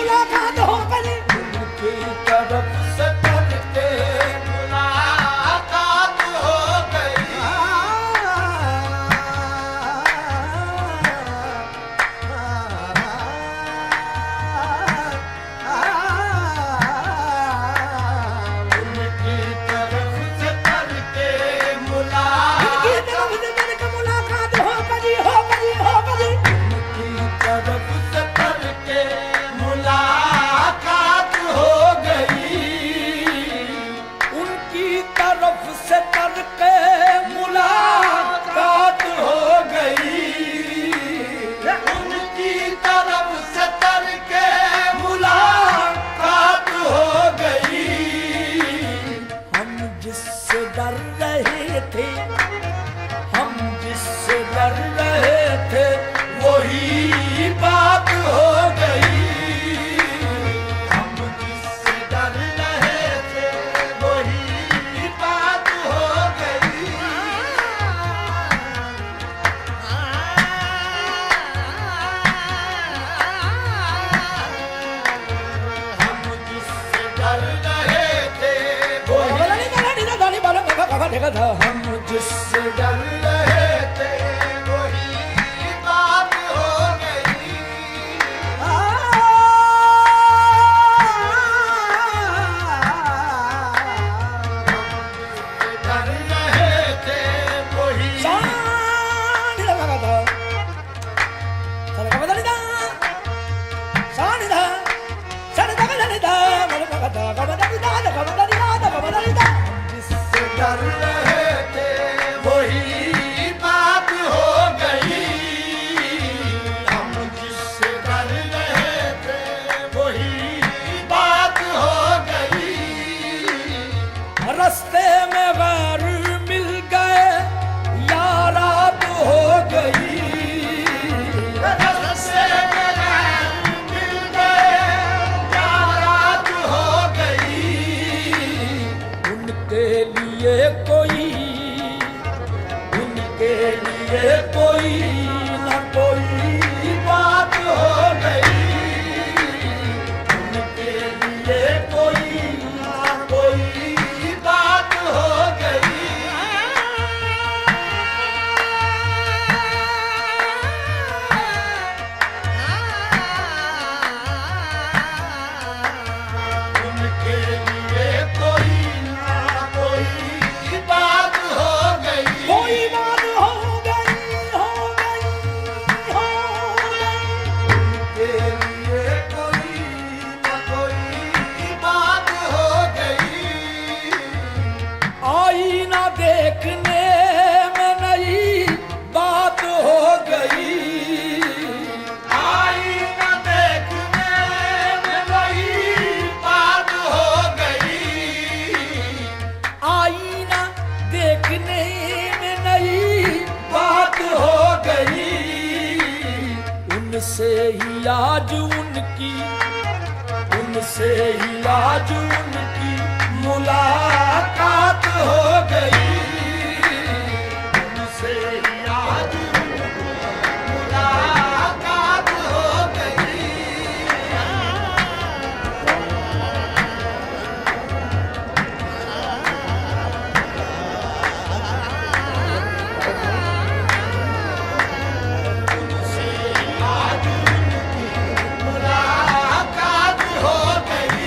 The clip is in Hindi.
मुलाकात हो गई, उनकी तरफ से करके मुलाकात हो गई। उनकी तरफ से करके मुलाकात हो गई, हो गई, हो गई। उनकी तरफ से करके मुलाकात हो गई। उनकी तरफ से करके मुलाकात हो गई। उनकी तरफ से करके मुलाकात हो गई। हम जिससे डर रहे थे, हम जिससे डर रहे थे, वही बात हो गई। हम जिससे डर रहे थे वही बात हो गई। हम जिससे डर रहे थे वही, हम जिससे डर रहे थे वही बात हो गई। डर रहे थे वही, जिससे डर रहे थे वही बात हो गई। हम जिससे डर रहे थे वही बात हो गई। रस्ते में गैर मिल गए, यारात हो गई। रस्ते में गैर मिल गए, यारात हो गई। उनके लिए कोई, उनके लिए कोई न कोई बात हो गई। उनके लिए कोई ना कोई बात हो गई। उनके लिए कोई ना कोई बात हो गई। कोई बात हो गई, हो गई, हो गई। उनके लिए कोई ना कोई बात हो गई। आईना देखने में नई बात हो गई। आईना देखने में नई बात हो गई। आईना देखने में नई बात हो गई। उनसे ही आज उनकी, उनसे ही आज उनकी मुलाकात हो गई। उनसे ही आज मुलाकात हो गई। उनसे ही आज मुलाकात हो गई।